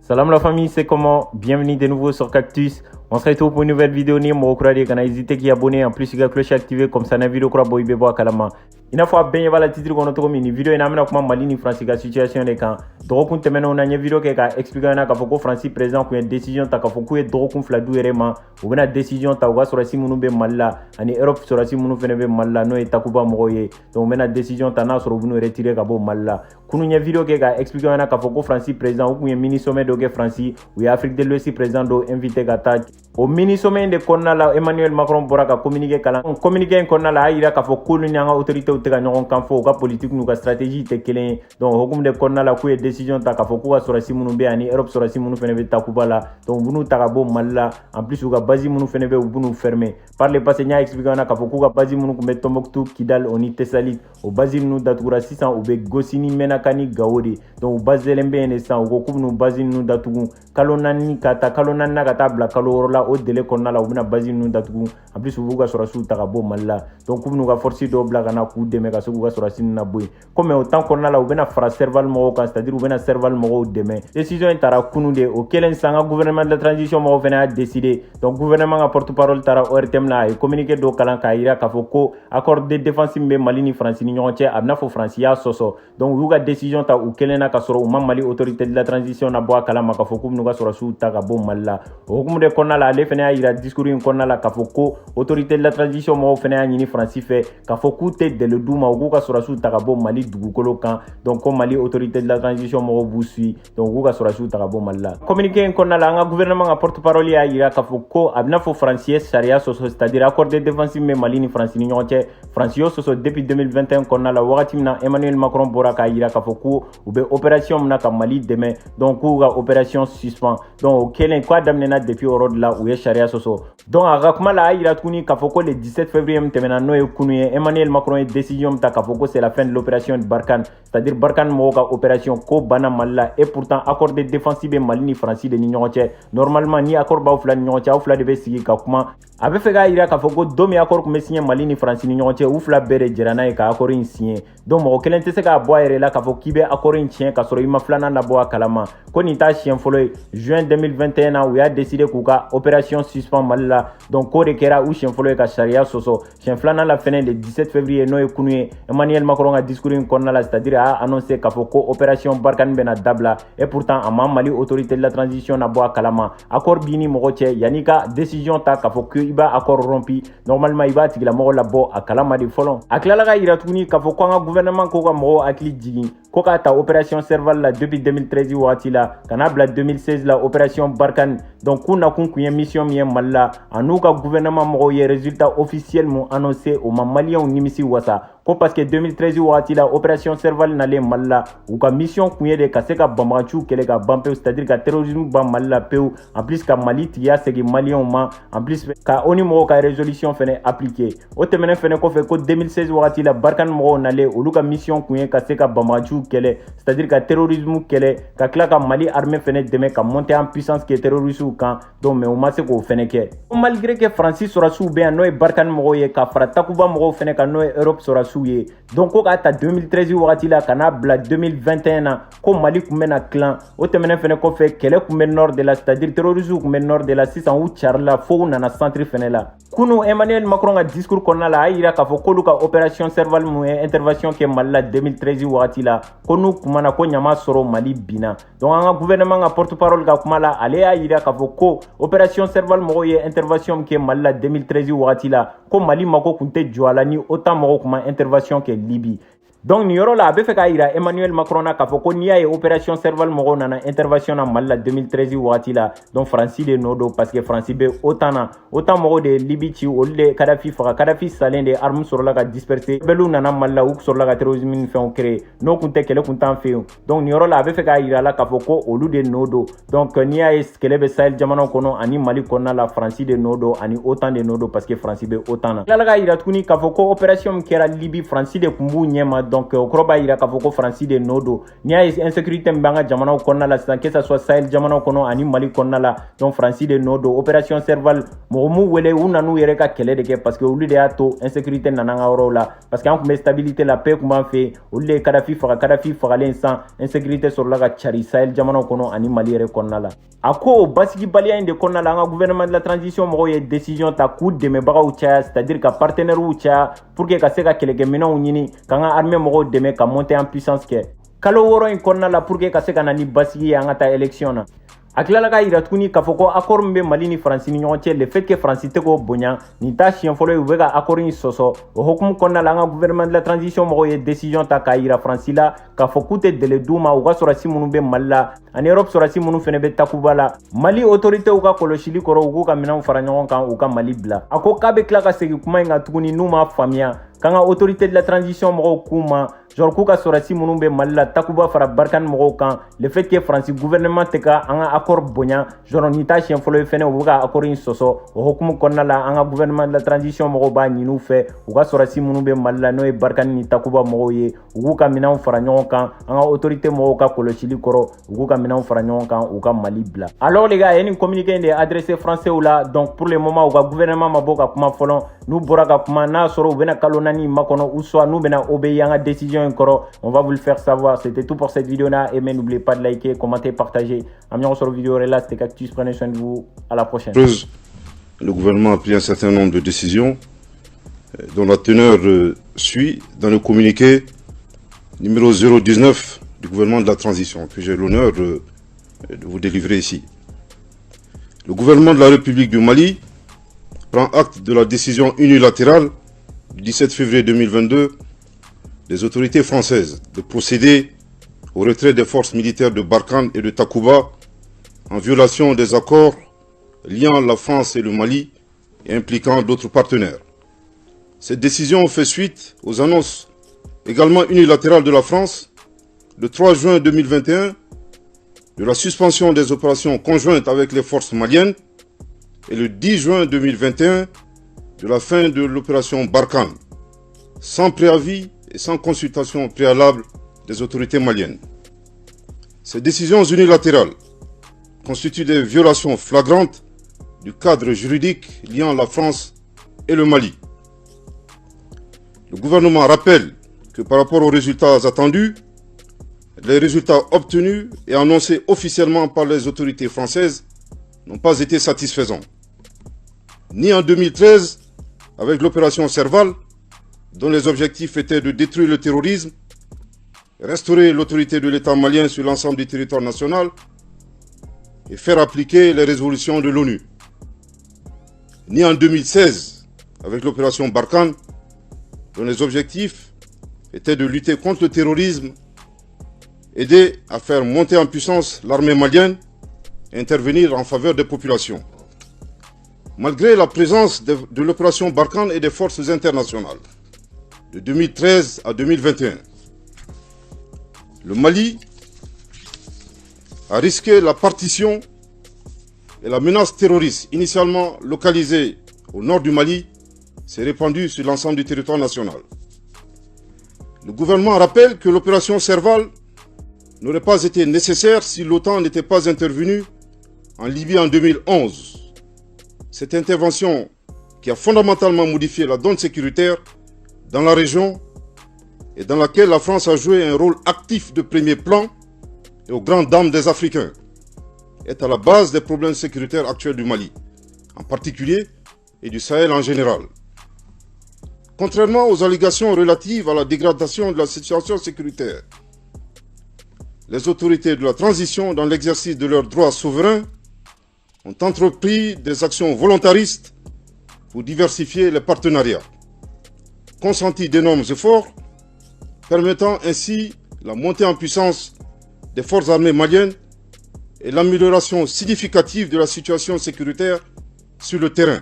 Salam la famille, c'est comment? Bienvenue de nouveau sur Cactus. On se retrouve pour une nouvelle vidéo. N'hésitez pas à abonner. En plus, il y a la cloche activée comme ça. La vidéo croit boy bebo kalama. Il faut bien voir la titre qu'on a trouvé une vidéo. Il y a comment Mali ni France la situation des camps. Donc on te mène on a une vidéo qui a expliqué na kafoko France président qui a une décision ta kafoko est droit qu'on fladu erema. Ou bien décision ta wa sur la simunu be malla. Ani Europe sur la simunu fene be malla no etakuba moye. Donc on a décision ta na sur vous retirer kabo malla. Kunu une vidéo qui a expliqué na kafoko France président ou bien mini sommet de France ou Afrique de l'Ouest président do invité gata. Au mini sommet de Konala Emmanuel Macron boraka communiquer kala. Communiquer Konala aira kafoko ni nga autorité ou tega nyon kanfo ka politique nou ka stratégie te kelen. Donc hokum de Konala ku décision ta kafoko ka sur simunu be ani Europe sur simunu fene be takubala. Donc bunu takabo malla en plus ou ka bazi munu fene be ou bunu fermé. Par le passé nya expliquer na kafoko ka bazi munu ku met Tombouctou Kidal oni Tessalit. Au bazi nou datura 600 ou be Gosini Menakani Gaodi. Donc bazelembe en ou ko nou bazi nou datugu kalonani kata kalonana kata bla kalorola au délai Konala ou na bazi nou datugu. En plus ou ka sur su takabo malla. Donc nous ka force do bla kana ku de me ka su ka sur sin na boy. Comme autant Konala ou bena fra serval mo c'est-à-dire ou bena serval mo demain. Décision tara kunu de au kelen sanga gouvernement de la transition mo vena décider. Donc gouvernement a porte-parole tara ORTM la et communiqué do kalan ka ira ka foko accord de défense mbe Mali ni France ni ñonche abna fo France ya soso. Donc ou ka décision ta ou kelen na ka soro ou Mali autorité de la transition na boa kala maka foko nous ka soro su ta ka bo malla. O kum de Konala ale fena ira discours in Konala ka foko autorité de la transition mo fena ni France fait ka foko te de le douma ou ka soro su ta ka bo Mali dugukolo kan. Donc comme Mali autorité de la transition mo vous suit donc ou ka soro su ta ka bo malla. Communiqué in Konala nga gouvernement a porte-parole ya ira ka foko abna fo français charia soso c'est-à-dire accord de défense mais Mali ni France ni ñonche France yo soso depuis 2021 Konala wakati na Emmanuel Macron boraka ira ka foko ou be opération na ka Mali demain donc ou ga opération suspend donc kelen quoi damnena depuis au là où est charia soso donc aga kuma la ira tuni ka foko le 17 février mtemena no ekunu Emmanuel Macron est décision ta ka foko c'est la fin de l'opération de Barkhane c'est-à-dire Barkhane mo ka opération ko bana malla et pourtant accord de défense be Mali ni France de ni ñonche normalement ni accord ba fla ñonche ou fla de sigi ka kuma abe fega ira ka foko domi accord ko signé Mali ni France ni ñonche ou fla bere jerana e ka accord in signé donc mo kelen te se ka boire la ka foko kibe accord in chien ka soro ima flana na boa kalama ko ni ta chien folo juin 2021 na où a décidé kuka opération suspend Mali donc ko de kera ou chien folo ka charia soso chien flana la fin le 17 février no ekunu Emmanuel Macron a discours in Konala c'est-à-dire a annoncé ka foko opération Barkhane bena dabla et pourtant a Mali autorité de la transition na boa kalama accord bini mogoche yanika décision ta ka foko iba accord rompi normalement iba tigila mo la bo a kalama de folon aklala ga iratuni ka foko nga gouvernement ko ka mo akli jigi ko ka ta opération serval la depuis 2013 wati la kanabla 2016 la opération Barkhane donc kuna kun kuyen mission mi malla anuka gouvernement mo ye résultat officiel mo annoncé au Maliens nimisi wasa ko parce que 2013 wati la opération serval na le malla ou ka mission kuyen de kaseka bamachu kele ka bampe c'est-à-dire ka terrorisme ba malla peu en plus ka Mali tiya segi Maliens ma en plus ka oni mo ka résolution fene appliqué o temene fene ko fe ko 2016 wati la Barkhane mo na le ou ka mission kuyen kaseka bamachu kele c'est-à-dire ka terrorisme kele ka kla ka Mali armée fene deme ka monter en puissance que terrorisme kan donc mais o ma se ko fene ke malgré que Francis sera sous bien no e Barkhane mo ye ka frata kuba mo fene ka no Europe sera sous ye donc ko ka ta 2013 wati la kana bla 2021 na ko Mali kumena clan o temene fene ko fe kele kumen nord de la c'est-à-dire terrorisme kumen nord de la 600 ou charla fo na na centre fene la kuno Emmanuel Macron a discours Konala a ira ka fo ko luka opération serval mo intervention ke Mali 2013 wati la konu kumana ko nyama soro Mali bina donc anga gouvernement a porte-parole ga kumala ale a ira ka fo ko opération serval mo ye intervention ke Mali 2013 wati la ko Mali mako kunte joala ni autant mo kuma intervention ke Libye donc ni yoro la be fe ka ira Emmanuel Macron na ka fo ko ni ay opération serval mo na intervention na Mali 2013 wati la donc Francis de nodo parce que Francis be autant mo de Libye ci o le Kadhafi salen de armes sur la ka disperser belu na Mali ou sur la ka terrorisme fait on créer no kunte kele kuntan fe donc ni yoro la be fe ka ira la ka fo ko olu de nodo donc ni ay skele be Sahel jamano kono ani Mali kono la Francis de nodo ani autant de nodo parce que Francis be autant la ka ira tuni ka fo ko opération kera Libye Francis de kumbu nyema donc o kɔrɔ b'a yira k'a fɔ ko Faransi de nɔ don n'i y'a ye insécurité min b'an ka jamanaw kɔnɔna la sisan que ça soit Sahel jamanaw kɔnɔ ani Mali kɔnɔna la donc Faransi de nɔ don opération Serval mɔgɔ m'u wele u nan'u yɛrɛ ka kɛlɛ de kɛ parce que olu de y'a to insécurité nana an ka yɔrɔw la parce que an tun bɛ stabilité la paix tun b'an fɛ yen olu de ye Kadafi faga Kadafi fagalen san insécurité sɔrɔla ka cari Sahel jamanaw kɔnɔ ani Mali yɛrɛ kɔnɔna la a ko o basigibaliya in de kɔnɔna la an ka gouvernement de la transition mɔgɔw ye décision ta k'u dɛmɛbagaw caya c'est-à-dire ka partenaires caya pour que ka se ka kɛlɛkɛminɛnw ɲini k'an ka armée mɔgɔw dɛmɛ ka monter en puissance kɛ kalo 6 in kɔnɔna la pour que ka se ka na ni basigi ye an ka taa élection na a tilala ka yira tuguni k'a fɔ ko accord min bɛ Mali ni Faransi ni ɲɔgɔn cɛ le fait que Faransi tɛ k'o bonya nin t'a siɲɛ fɔlɔ ye u bɛ ka accord in sɔsɔ o hokumu kɔnɔna la an ka gouvernement de la transition mɔgɔw ye décision ta k'a yira Faransi la k'a fɔ k'u tɛ délai d'u ma u ka sɔrɔdasi minnu bɛ Mali la ani Europe sɔrɔdasi minnu fana bɛ Takuba la Mali autorités ka kɔlɔsili kɔrɔ u k'u ka minɛnw fara ɲɔgɔn kan u ka Mali bila a ko k'a bɛ tila ka segin kuma in kan tuguni n'u m'a faamuya k'an ka autorité de la transition mɔgɔw k'u ma genre k'u ka sɔrɔdasi minnu bɛ Mali la Takuba fara Barkani mɔgɔw kan le fait que Faransi gouvernement tɛ ka an ka accord bonya genre nin t'a siɲɛ fɔlɔ ye fɛnɛ u bɛ ka accord in sɔsɔ o hokumu kɔnɔna la an ka gouvernement de la transition mɔgɔw b'a ɲini u fɛ u ka sɔrɔdasi minnu bɛ Mali la n'o ye Barkani ni Takuba mɔgɔw ye u k'u ka minɛnw fara ɲɔgɔn kan an ka autorité mɔgɔw ka kɔlɔsili kɔrɔ u k'u ka minɛnw fara ɲɔgɔn kan u ka Mali bila alors les gars a ye nin communiqué in de adressé français la donc pour le moment u ka gouvernement ma bɔ ka kuma fɔlɔ n'u bɔra ka kuma n'a sɔrɔ u bɛna kalo 4 makɔnɔ ou soit nous bɛna obéir an ka décision in kɔrɔ on va vous le faire savoir. C'était tout pour cette vidéo là. Et n'oubliez pas de liker, commenter, partager. Ambiance sur la vidéo là, c'était Cactus. Prenez soin de vous. À la prochaine. Le gouvernement a pris un certain nombre de décisions dont la teneur suit dans le communiqué numéro 019 du gouvernement de la transition que j'ai l'honneur de vous délivrer ici. Le gouvernement de la République du Mali prend acte de la décision unilatérale du 17 février 2022 des autorités françaises de procéder au retrait des forces militaires de Barkhane et de Takuba en violation des accords liant la France et le Mali et impliquant d'autres partenaires. Cette décision fait suite aux annonces également unilatérales de la France le 3 juin 2021 de la suspension des opérations conjointes avec les forces maliennes et le 10 juin 2021 de la fin de l'opération Barkhane, sans préavis et sans consultation préalable des autorités maliennes. Ces décisions unilatérales constituent des violations flagrantes du cadre juridique liant la France et le Mali. Le gouvernement rappelle que par rapport aux résultats attendus, les résultats obtenus et annoncés officiellement par les autorités françaises n'ont pas été satisfaisants. Ni en 2013, avec l'opération Serval, dont les objectifs étaient de détruire le terrorisme, restaurer l'autorité de l'État malien sur l'ensemble du territoire national et faire appliquer les résolutions de l'ONU. Ni en 2016, avec l'opération Barkhane, dont les objectifs étaient de lutter contre le terrorisme, aider à faire monter en puissance l'armée malienne et intervenir en faveur des populations. Malgré la présence de l'opération Barkhane et des forces internationales, de 2013 à 2021, le Mali a risqué la partition et la menace terroriste initialement localisée au nord du Mali s'est répandue sur l'ensemble du territoire national. Le gouvernement rappelle que l'opération Serval n'aurait pas été nécessaire si l'OTAN n'était pas intervenue en Libye en 2011. Cette intervention qui a fondamentalement modifié la donne sécuritaire dans la région et dans laquelle la France a joué un rôle actif de premier plan et aux grandes dames des Africains, est à la base des problèmes sécuritaires actuels du Mali, en particulier, et du Sahel en général. Contrairement aux allégations relatives à la dégradation de la situation sécuritaire, les autorités de la transition, dans l'exercice de leurs droits souverains, ont entrepris des actions volontaristes pour diversifier les partenariats, consenti d'énormes efforts, permettant ainsi la montée en puissance des forces armées maliennes et l'amélioration significative de la situation sécuritaire sur le terrain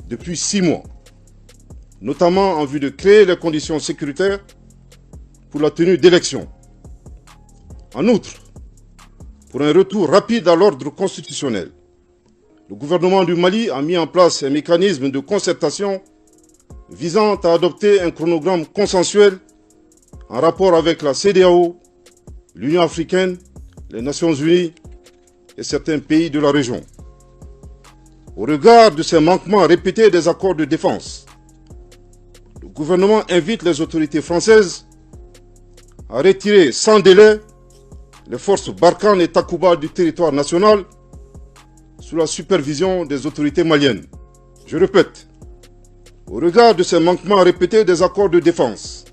depuis 6 mois, notamment en vue de créer les conditions sécuritaires pour la tenue d'élections. En outre, pour un retour rapide à l'ordre constitutionnel, le gouvernement du Mali a mis en place un mécanisme de concertation visant à adopter un chronogramme consensuel en rapport avec la CEDEAO, l'Union africaine, les Nations unies et certains pays de la région. Au regard de ces manquements répétés des accords de défense, le gouvernement invite les autorités françaises à retirer sans délai les forces Barkhane et Takuba du territoire national sous la supervision des autorités maliennes. Je répète, au regard de ces manquements répétés des accords de défense,